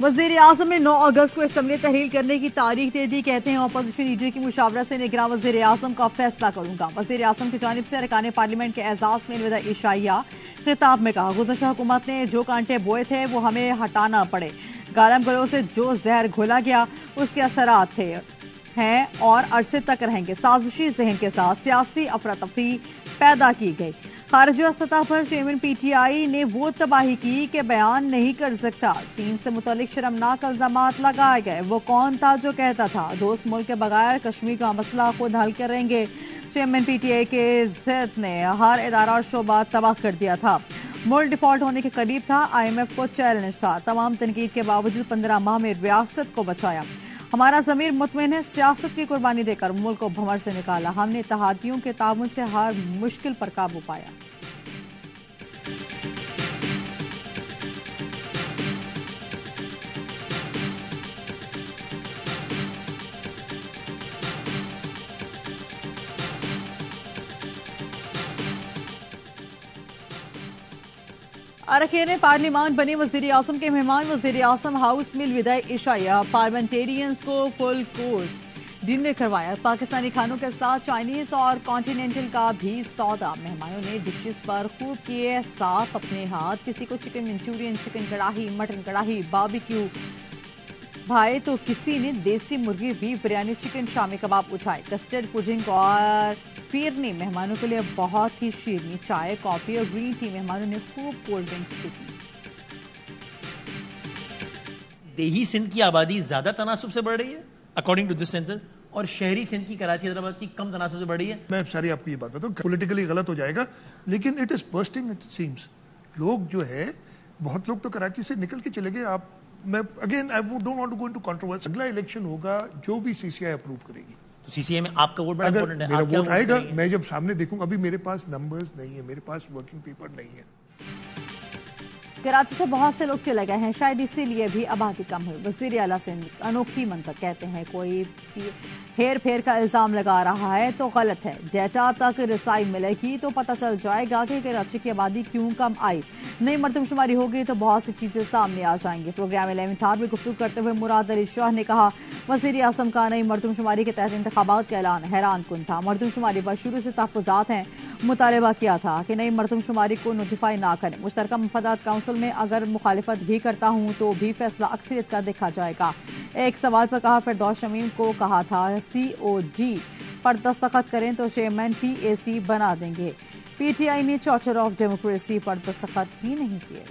वज़ीर आज़म ने 9 अगस्त को असम्बली तहरील करने की तारीख दे दी। कहते हैं अपोजिशन लीडर की मुशावरत से निगरान वज़ीर आज़म का फैसला करूंगा। वज़ीर आज़म की जानिब से अरकान पार्लियामेंट के एजाज में अलविदा इशाइया खिताब में कहा, गुज़श्ता हुकूमत ने जो कांटे बोए थे वो हमें हटाना पड़े। गालम गलों से जो जहर घोला गया उसके असरात थे हैं और अरसे तक रहेंगे। साजिशी जहन के साथ सियासी अफरा तफरी पैदा की गई। खारजा सतह पर चेयरमैन पीटीआई ने वो तबाही की कि बयान नहीं कर सकता। चीन से मुतालिक शर्मनाक इल्जामात लगाए गए। वो कौन था जो कहता था दोस्त मुल्क के बगैर कश्मीर का मसला खुद हल करेंगे। चेयरमैन पीटीआई के जिद ने हर इदारा और शोबा तबाह कर दिया था। मुल्क डिफॉल्ट होने के करीब था। IMF को चैलेंज था। तमाम तनकीद के बावजूद 15 माह में रियासत को बचाया। हमारा ज़मीर मुतमईन है। सियासत की कुर्बानी देकर मुल्क को भंवर से निकाला। हमने इत्तेहादियों के ताउन से हर मुश्किल पर काबू पाया। अरकान पार्लियामान बने वज़ीर आज़म के मेहमान। वज़ीर आज़म हाउस में अलविदा इशाइया पार्लियामेंटेरियंस को फुल कोर्स डिनर करवाया। पाकिस्तानी खानों के साथ चाइनीज और कॉन्टिनेंटल का भी सौदा। मेहमानों ने डिशेस पर खूब किए साफ अपने हाथ। किसी को चिकन मंचूरियन, चिकन कढ़ाई, मटन कढ़ाई, बारबेक्यू भाई तो किसी ने देसी मुर्गी, बीफ बिरयानी, चिकन शामी कबाब उठाए। कस्टर्ड पुडिंग और फिरनी मेहमानों के लिए बहुत ही शीरनी। चाय, कॉफी और ग्रीन टी मेहमानों ने खूब कोल्ड ड्रिंक्स भी पी। देही सिंध की आबादी ज्यादा तनासुब से बढ़ रही है अकॉर्डिंग टू दिस सेंसस, और शहरी सिंध की, कराची हैदराबाद की कम तनासुब से बढ़ रही है। मैं सारी आपको ये बात बताऊं, पॉलिटिकली गलत हो जाएगा लेकिन it is bursting it seems. लोग जो है, बहुत लोग तो कराची से निकल के चले गए। आप, मैं again I don't want to go into controversy. अगला इलेक्शन होगा जो भी सीसीआई अप्रूव करेगी, तो सीसीआई में आपका वोट बड़ा अगर इंपॉर्टेंट है। मेरा आप क्या वोट आएगा, करेंगे? मैं जब सामने देखूंगा। अभी मेरे पास नंबर्स नहीं है, मेरे पास वर्किंग पेपर नहीं है। कराची से बहुत से लोग चले गए हैं, शायद इसीलिए भी आबादी कम हुई। वज़ीर आला सिंध अनोखी मंतक कहते हैं कोई हेर फेर का इल्जाम लगा रहा है तो गलत है। डेटा तक रसाई मिलेगी तो पता चल जाएगा कि कराची की आबादी क्यों कम आई। नई मरदमशुमारी होगी तो बहुत सी चीजें सामने आ जाएंगी। प्रोग्राम 11th आवर में गुफ्तगू करते हुए मुराद अली शाह ने कहा, वज़ीर आज़म का नई मरदमशुमारी के तहत इंतखाबात का ऐलान हैरान कुन था। मरदमशुमारी पर शुरू से तहफ़्फ़ुज़ात हैं। मुतालबा किया था कि नई मरदमशुमारी को नोटिफाई ना करें। मुश्तरका मफादात काउंसिल में अगर मुखालिफत भी करता हूँ तो भी फैसला अक्सरियत का देखा जाएगा। एक सवाल पर कहा, फिरदौस शमीम को कहा था COD पर दस्तखत करें तो चेयरमैन PAC बना देंगे। PTI ने चार्टर ऑफ डेमोक्रेसी पर दस्तखत ही नहीं किए।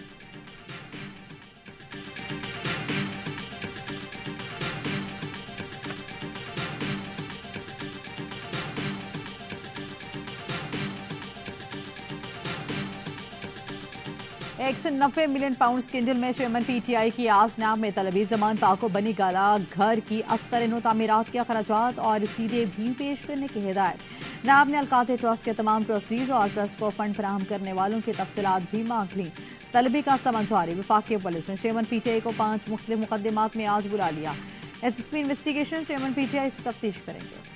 £190 मिलियन स्कैंडल में चेयरमैन PTI की आज नाम में तलबी जमान पाको बनी गाला घर की अस्तर नो तामीरात के अखराजात और रसीदें भी पेश करने की हिदायत। नाब ने अलकाते ट्रस्ट के तमाम ट्रस्टीज और ट्रस्ट को फंड फराहम करने वालों की तफसीलात भी मांग ली। तलबी का समन जारी। वफाकी पुलिस ने चेयरमैन PTI को 5 मुख्तलिफ मुकदमात में आज बुला लिया। SSP इन्वेस्टिगेशन चेयरमैन PTI से तफ्तीश करेंगे।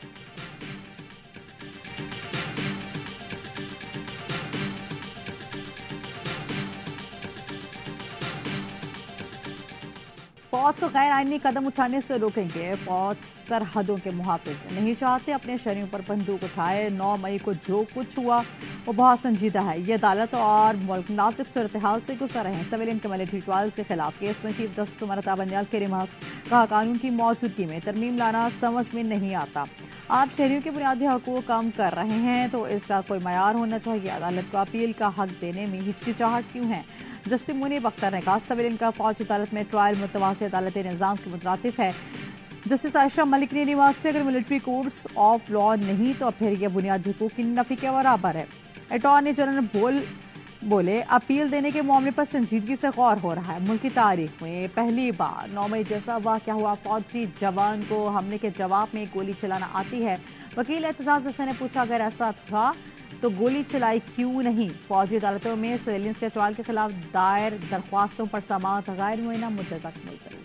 फौज को गैर आईनी कदम उठाने से रोकेंगे। फौज सरहदों के मुहाफिज नहीं चाहते अपने शहरियों पर बंदूक उठाए। 9 मई को जो कुछ हुआ वो बहुत संजीदा है। ये अदालत और मुल्क नाजुक सूरत हाल से गुजर रहे हैं। सिविलियन के मिलिट्री ट्रायल्स के खिलाफ केस में चीफ जस्टिस उमर बंदयाल के रिमार्क कहा, कानून की मौजूदगी में तरमीम लाना समझ में नहीं आता। आप शहरियों के बुनियादी हकूक कम कर रहे हैं तो इसका कोई मयार होना चाहिए। अदालत को अपील का हक देने में हिचकिचाहट क्यों है? जस्टिस मुनीब अख्तर ने कहा, सिविलियन का फौजी अदालत में ट्रायल मुतवाज़ी अदालती निज़ाम के मुतरातिफ है। जस्टिस आयशा मलिक ने रिमार्क से, अगर मिलिट्री कोर्ट्स ऑफ लॉ नहीं तो फिर यह बुनियादी हकूक की नफी के बराबर है। अटॉर्नी जनरल बोले, अपील देने के मामले पर संजीदगी से गौर हो रहा है। मुल्क की तारीख में पहली बार 9 मई जैसा वाक़या हुआ। फौजी जवान को हमले के जवाब में गोली चलाना आती है। वकील एतजाज हसन ने पूछा, अगर ऐसा था तो गोली चलाई क्यों नहीं? फौजी अदालतों में सिविलियंस के ट्रायल के खिलाफ दायर दरख्वास्तों पर समाअत गैर मुअय्यना मुद्दत तक मुलतवी।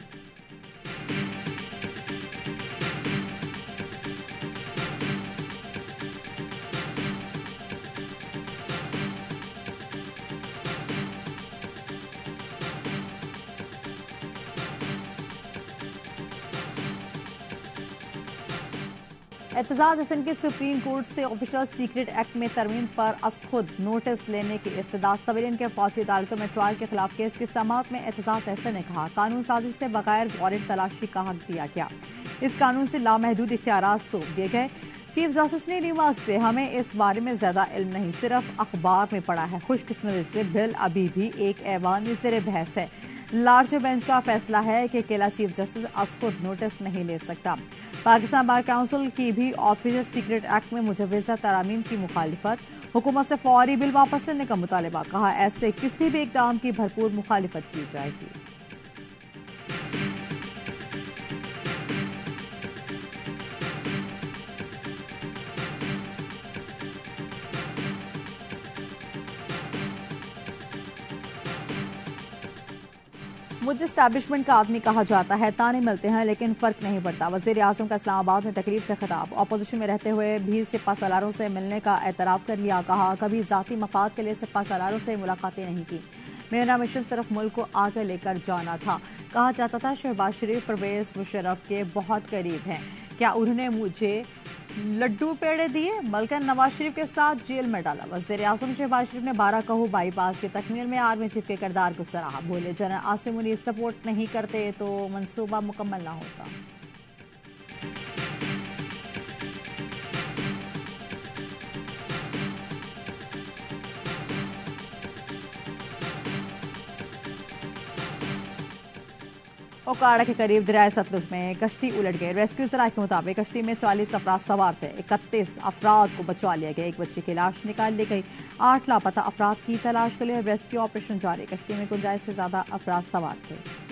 एतजाज हसन के सुप्रीम कोर्ट से ऑफिशियल सीक्रेट एक्ट में तरमीम पर असखुद नोटिस लेने की इस्तदा। सवेलियन के फौजी अदालतों में ट्रायल के खिलाफ केस की समाअत में एतजाज हसन ने कहा, कानून साजिश से बगैर वारंट तलाशी का हक दिया गया। इस कानून से लामहदूद इख्तियारात सौंप दिए गए। चीफ जस्टिस ने रिमार्क से, हमें इस बारे में ज्यादा इल्म नहीं, सिर्फ अखबार में पढ़ा है। खुशकिस्मती से बिल अभी भी एक ऐवान में ज़ेर बहस है। लार्जर बेंच का फैसला है कि अकेला चीफ जस्टिस असखुद नोटिस नहीं ले सकता। पाकिस्तान बार काउंसिल की भी ऑफिशियल सीक्रेट एक्ट में मुजवज़ा तरामीम की मुखालिफत। हुकूमत से फौरी बिल वापस लेने का मुतालबा। कहा, ऐसे किसी भी इक़दाम की भरपूर मुखालिफत की जाएगी। मुझे स्टैब्लिशमेंट का आदमी कहा जाता है, ताने मिलते हैं लेकिन फर्क नहीं पड़ता। वज़ीर आज़म का इस्लामाबाद में तकरीब से खिताब। अपोजिशन में रहते हुए भी सिपा सलारों से मिलने का एतराफ़ कर लिया। कहा, कभी ज़ाती मफाद के लिए सिपा सलारों से मुलाकातें नहीं की। मेरा मिशन सिर्फ मुल्क को आगे लेकर जाना था। कहा जाता था शहबाज शरीफ परवेज़ मुशर्रफ के बहुत करीब हैं। क्या उन्होंने मुझे लड्डू पेड़े दिए? मलकन नवाज शरीफ के साथ जेल में डाला। वज़ीर आज़म शहबाज शरीफ ने 12 कहू बाईपास की तकमील में आर्मी चीफ के किरदार को सराहा। बोले, जनरल आसिम मुनीर सपोर्ट नहीं करते तो मंसूबा मुकम्मल ना होता। ओकाड़ा के करीब दरिया सतलुज में कश्ती उलट गई। रेस्क्यू सराय के मुताबिक कश्ती में 40 अफराद सवार थे। 31 अफराद को बचा लिया गया। एक बच्चे की लाश निकाल ली गई। 8 लापता अफराद की तलाश के लिए रेस्क्यू ऑपरेशन जारी। कश्ती में गुंजाइश से ज्यादा अफराद सवार थे।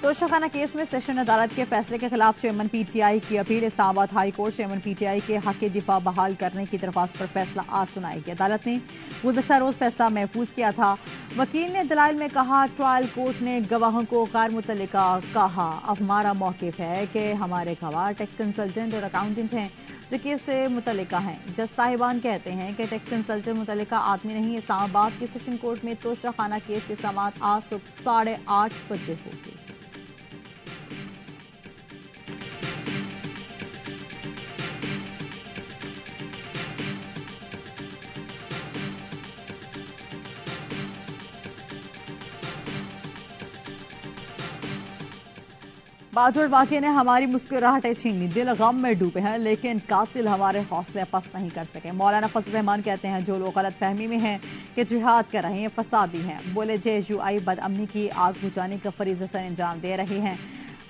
तोशाखाना केस में सेशन अदालत के फैसले के खिलाफ चेयरमैन पीटीआई की appeal. Islamabad high court chairman PTI के हक दिफा बहाल करने की दरख्वास्त पर फैसला आज सुनाएगी। अदालत ने गुज़श्ता रोज फैसला महफूज किया था। वकील ने दलाइल में कहा, ट्रायल कोर्ट ने गवाहों को गैर मुतल्लिका कहा। अब हमारा मौक़िफ़ है कि हमारे गवाह टेक कंसल्टेंट और अकाउंटेंट हैं जो केस से मुतल्लिका हैं। जज साहिबान कहते हैं कि टेक कंसल्टेंट मुतल्लिका आदमी नहीं। इस्लामाबाद के सेशन कोर्ट में तोशाखाना केस की समाअत आज सुबह 8:30 बजे होगी। बाजोड़ वाक़े ने हमारी मुस्कुराहटें छीन ली। दिल गम में डूबे हैं लेकिन कातिल हमारे हौसले पस्त नहीं कर सके। मौलाना फजल रहमान कहते हैं, जो लोग गलत फहमी में हैं कि जिहाद कर रहे हैं फसादी हैं। बोले, JUI बदअमनी की आग बुझाने का फरीज़ा सर अंजाम दे रहे हैं।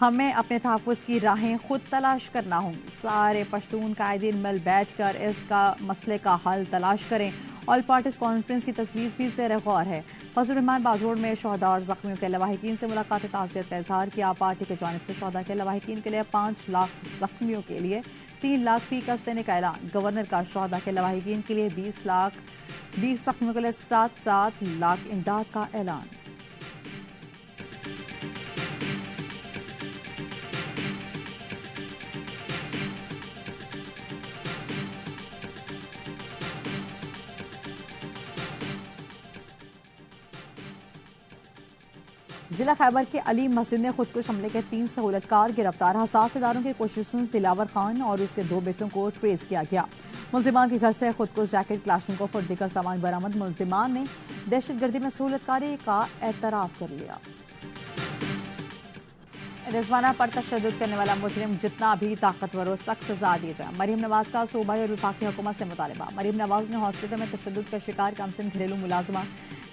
हमें अपने तहफ़्फ़ुज़ की राहें खुद तलाश करना होंगी। सारे पश्तून कायदीन मिल बैठ कर इसका मसले का हल तलाश करें। ऑल पार्टीज कॉन्फ्रेंस की तजवीज़ भी ज़ेर गौर है। फजल रहमान बाजोड़ में शहदा और जख्मियों के लवाहिकीन से मुलाकात ताज़ियत का इजहार किया। पार्टी की जानिब से शहदा के लवाहिकीन के लिए 5 लाख, जख्मियों के लिए 3 लाख फी कस देने का ऐलान। गवर्नर का शहदा के लवाहिकीन के लिए 20 लाख, 20 जख्मियों के लिए 7 लाख इमदाद का ऐलान। जिला खैबर के अली मस्जिद में खुदकुश हमले के 3 सहूलतकार गिरफ्तार। हसास इदारों की कोशिशों में दिलावर खान और उसके 2 बेटों को ट्रेस किया गया। मुलजिमान के घर से खुदकुश जैकेट, क्लाशनकोफ और दीगर सामान बरामद। मुलजिमान ने दहशतगर्दी में सहूलतकारी का एतराफ़ कर लिया। रिजवाना पर तशद्दुद करने वाला मुजरिम जितना भी ताकतवर हो, सख्त सजा दी जाए। मरीम नवाज का सूबाई और वफाकी हुकूमत से मुतालबा। मरीम नवाज ने हॉस्पिटल में तशद्दुद का शिकार कमसिन घरेलू मुलाजमा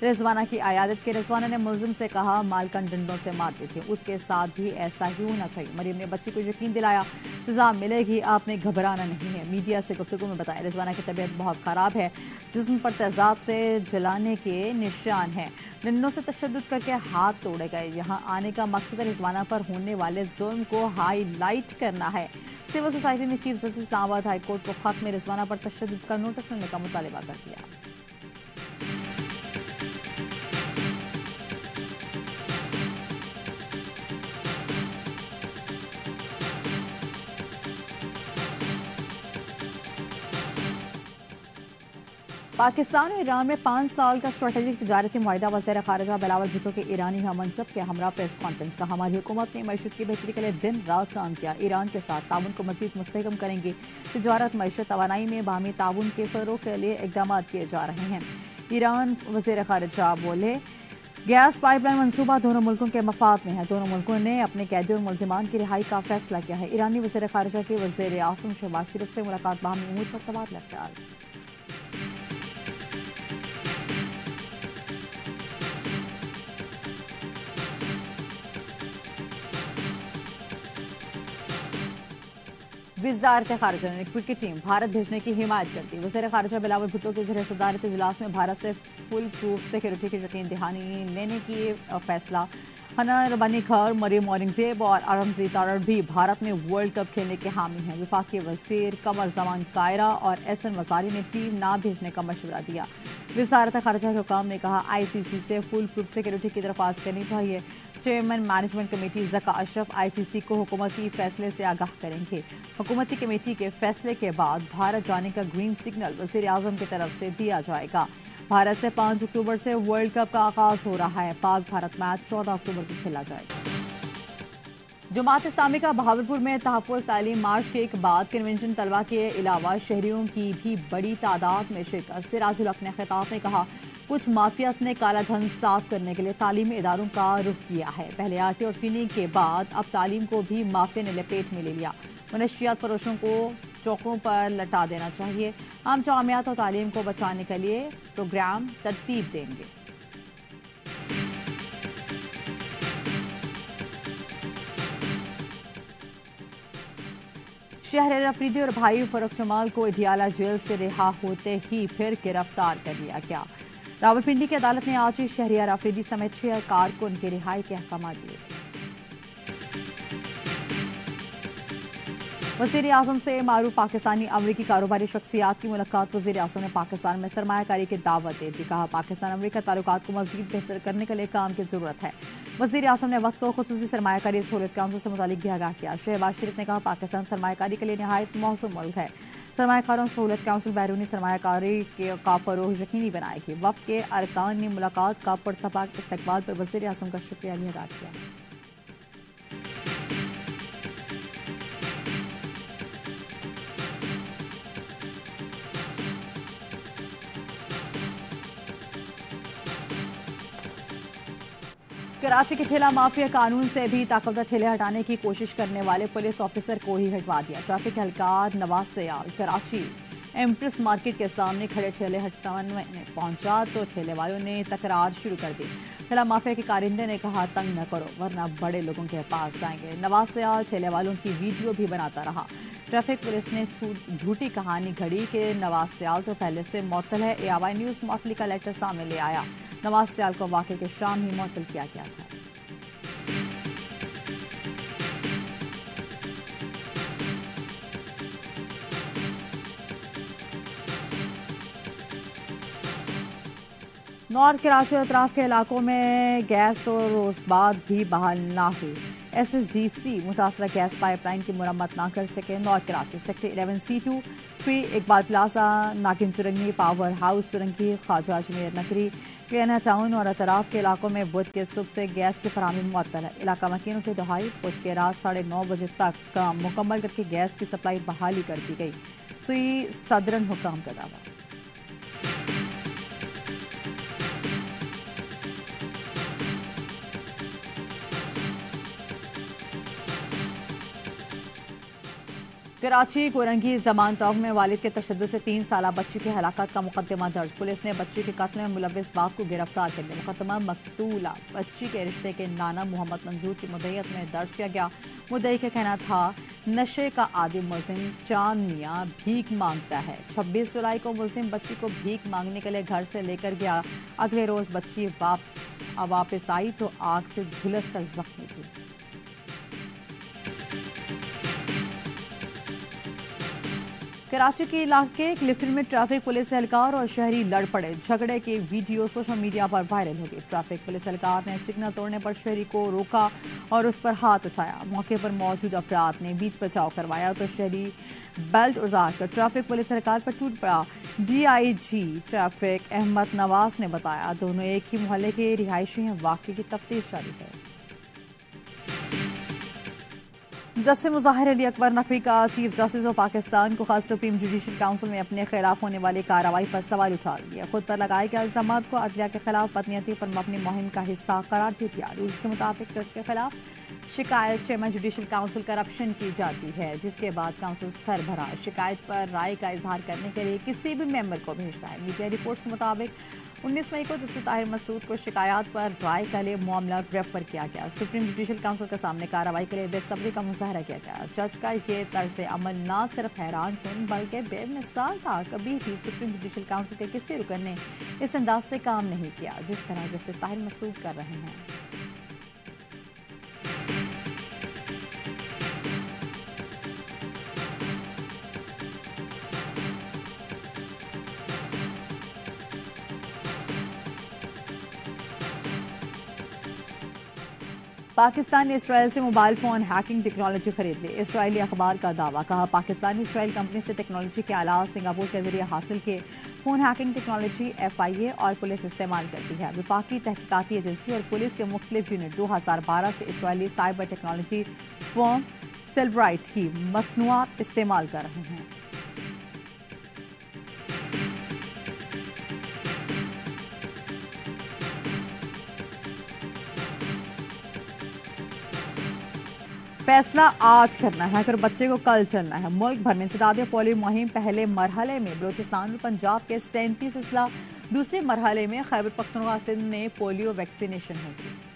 रिजवाना की आयादत की। रिजवाना ने मुलजिम से कहा, मालकन डंडों से मारती थी, उसके साथ भी ऐसा ही होना चाहिए। मरीम ने बच्ची को यकीन दिलाया, सजा मिलेगी, आपने घबराना नहीं है। मीडिया से गुफ्तगू में बताया, रिजवाना की तबीयत बहुत ख़राब है, जिस्म पर तेजाब से जलाने के निशान हैं। डंडों से तशद्दुद करके हाथ तोड़े गए। यहाँ आने का मकसद रिजवाना पर होने वाले जुल्म को हाईलाइट करना है। सिविल सोसाइटी ने chief justice Islamabad high court को खत में रिजवाना पर तशद्दुद का नोटिस लेने का मुतालबा कर दिया। पाकिस्तान और ईरान में 5 साल का स्ट्रेटेजिक तिजारती मुआहिदा। वज़ीर ख़ारिजा बिलावल भुट्टो के ईरानी हममनसब के हमरा प्रेस कॉन्फ्रेंस का। हमारी हुकूमत ने मईशत की बेहतरी के लिए दिन रात काम किया। ईरान के साथ ताउन को मज़ीद मुस्तहकम करेंगे। तिजारत, मईशत, तवानाई में बाहमी ताउन के फ़रोग़ के लिए इक़दाम किए जा रहे हैं। ईरान वज़ीर ख़ारिजा बोले, गैस पाइपलाइन मंसूबा दोनों मुल्कों के मफाद में है। दोनों मुल्कों ने अपने कैदी और मुलजिमान की रिहाई का फैसला किया है। ईरानी वज़ीर ख़ारिजा की वज़ीर आज़म शहबाज शरीफ से मुलाकात, बाहमी उमूर पर तबादला ख्याल। वज़ारत ख़ारिजा ने क्रिकेट टीम भारत भेजने की हिमायत कर दी। वज़ीर ख़ारिजा बिलावल भुट्टो के ज़रिए सदारत इजलास में भारत से फुल प्रूफ सिक्योरिटी की यकीन दहानी लेने की फैसला। हना रबानी खर, मरीम औरंगजेब और आरमजी तारड़ भी भारत में वर्ल्ड कप खेलने के हामी हैं। विफाकी वज़ीर कमर जमान कायरा और एहसन वज़ारी ने टीम ना भेजने का मशवरा दिया। वज़ारत ख़ारिजा के हुकाम ने कहा, ICC से फुल प्रूफ सिक्योरिटी की दरख्वास्त करनी चाहिए। Chairman management committee Zaka Ashraf ICC को हुकूमती फैसले से आगाह करेंगे। हुकूमती कमेटी के फैसले के बाद भारत जाने का ग्रीन सिग्नल वज़ीर आज़म की तरफ से दिया जाएगा। भारत से 5 अक्टूबर से वर्ल्ड कप का आगाज हो रहा है। पाक भारत मैच 14 अक्टूबर को खेला जाएगा। जमात इस्लामी का बहावलपुर में तहफ़्फ़ुज़ तालीम मार्च के एक बाद कन्वेंशन तलबा के अलावा शहरियों की भी बड़ी तादाद में शिरकत। सिराजुल हक ने खिताब में कहा, कुछ माफियास ने काला धन साफ करने के लिए तालीमी इदारों का रुख किया है। पहले आटे और चीनी के बाद अब तालीम को भी माफिया ने लपेट में ले लिया। मनशियात फरोशों को चौकों पर लटा देना चाहिए। हम जामियात और तालीम को बचाने के लिए प्रोग्राम तरतीब देंगे। शहर अफरीदी और भाई फरुख जमाल को इडियाला जेल से रिहा होते ही फिर गिरफ्तार कर लिया गया। रावलपिंडी की अदालत ने आज ही शहरियार अफरीदी समेत 6 कारकुन की रिहाई के अहकाम दिए। वज़ीर आज़म से मारूफ पाकिस्तानी अमरीकी कारोबारी शख्सियात की मुलाकात। वज़ीर आज़म ने पाकिस्तान में सरमायाकारी की दावत दे दी। कहा, पाकिस्तान अमरीका ताल्लुकात को मज़ीद बेहतर करने के लिए काम की जरूरत है। वज़ीर आज़म ने वक्त को खुसूसी सरमायाकारी सहूलत काउंसिल से मुतालिक भी आगाह किया। शहबाज शरीफ ने कहा, पाकिस्तान सरमायाकारी के लिए नहायत मौसूम मुल्क है। सरमायाकारों सहूलत काउंसिल बैरूनी सरमायाकारी का फरोग यकीनी बनाएगी। वक्त के अरकान ने मुलाकात का पुरतपाक इस्तकबाल पर वज़ीर आज़म का शुक्रिया भी अदा किया। कराची के ठेला माफिया कानून से भी ताकतवर ठेले हटाने की कोशिश करने वाले पुलिस ऑफिसर को ही हटवा दिया। ट्रैफिक एहलकार नवाज सयाल कराची एम्प्रेस मार्केट के सामने खड़े ठेले हटाने पहुंचा तो ठेले वालों ने तकरार शुरू कर दी। ठेला माफिया के कारिंदे ने कहा, तंग न करो वरना बड़े लोगों के पास जाएंगे। नवाज सयाल ठेले वालों की वीडियो भी बनाता रहा। ट्रैफिक पुलिस ने झूठी कहानी घड़ी कि नवाज सयाल तो पहले से मुअत्तल है। AY न्यूज़ मुअत्तली का लेटर सामने ले आया। नवाज सयाल को वाक़े के शाम ही मुअत्तल किया गया था। नॉर्थ कराची और अतराफ के इलाकों में गैस तो रोज बाद भी बहाल ना हुई। SSGC मुतासरा गैस पाइपलाइन की मुरम्मत ना कर सके। North Karachi sector 11C2 3 Iqbal plaza, नागिन चुरंगी, पावर हाउस चुरंगी, ख्वाजा अजमेर नगरी, क्लियाना टाउन और अतराफ के इलाकों में बुध के सुबह से गैस की फराहमी मुअत्तल है। इलाका मकीनों की दहाई बुध के रात 9:30 बजे तक काम मुकम्मल करके गैस की सप्लाई बहाली कर दी गई। सुई सदरन हुकाम का दावा। कराची कोरंगी जमान टॉक में वालिद के तशद्दुद से 3 साला बच्ची की हलाकत का मुकदमा दर्ज। पुलिस ने बच्ची के कत्ल में मुलव्विस बाप को गिरफ्तार कर लिया। मुकदमा मकतूला बच्ची के रिश्ते के नाना मोहम्मद मंजूर की मुद्दईयत में दर्ज किया गया। मुद्दई का कहना था, नशे का आदि मुलजिम चांद मियाँ भीख मांगता है। 26 जुलाई को मुलजिम बच्ची को भीख मांगने के लिए घर से लेकर गया। अगले रोज बच्ची वापस आई तो आग से झुलस कर जख्मी थी। कराची के इलाके क्लिफ्टन में ट्रैफिक पुलिस एहलकार और शहरी लड़ पड़े। झगड़े के वीडियो सोशल मीडिया पर वायरल हो गए। ट्रैफिक पुलिस एहलकार ने सिग्नल तोड़ने पर शहरी को रोका और उस पर हाथ उठाया। मौके पर मौजूद अफराद ने बीच बचाव करवाया तो शहरी बेल्ट उतार कर ट्रैफिक पुलिस एहलकार पर टूट पड़ा। DIG ट्रैफिक अहमद नवाज ने बताया दोनों एक ही मोहल्ले के रिहायशी हैं। वाकई की तफ्तीश जारी है। जस्टिस मुज़ाहिर अली अकबर नकवी का चीफ जस्टिस ऑफ पाकिस्तान को खास सुप्रीम जुडिशल काउंसिल में अपने खिलाफ होने वाली कार्रवाई पर सवाल उठा दिया। खुद पर लगाए गए इल्जामात को अदलिया के खिलाफ बदनीयती पर मबनी मुहिम का हिस्सा करार दे दिया। रूल्स के मुताबिक जज के खिलाफ शिकायत चेयरमैन जुडिशल काउंसिल करप्शन की जाती है, जिसके बाद काउंसिल सरबराह शिकायत पर राय का इजहार करने के लिए किसी भी मेंबर को भेजता है। मीडिया रिपोर्ट्स के मुताबिक 19 मई को जस्टिस ताहिर मसूद को शिकायत पर राय के लिए मामला रेफर किया गया। सुप्रीम जुडिशल काउंसिल के सामने कार्रवाई के लिए बेसब्री का मुजाहरा किया गया। जज का ये तर्ज अमल न सिर्फ हैरान कुन बल्कि बेमिसाल था। कभी भी सुप्रीम जुडिशल काउंसिल के किसी रुकन ने इस अंदाज से काम नहीं किया जिस तरह जस्टिस ताहिर मसूद कर रहे हैं। पाकिस्तान ने इसराइल से मोबाइल फोन हैकिंग टेक्नोलॉजी खरीद ली। इसराइली अखबार का दावा। कहा पाकिस्तानी इसराइल कंपनी से टेक्नोलॉजी के अलावा सिंगापुर के जरिए हासिल के फोन हैकिंग टेक्नोलॉजी FIA और पुलिस इस्तेमाल करती है। विफाकी तहकीकाती एजेंसी और पुलिस के मुख्तलिफ यूनिट 2012 से इसराइली साइबर टेक्नोलॉजी फर्म सेलब्राइट की मसनूआत इस्तेमाल कर रहे हैं। फैसला आज करना है, अगर बच्चे को कल चलना है। मुल्क भर में इंसदाद पोलियो मुहिम पहले मरहले में बलोचिस्तान और पंजाब के 37 अजला, दूसरे मरहले में खैबर पख्तूनख्वा सिंध में पोलियो वैक्सीनेशन होगी।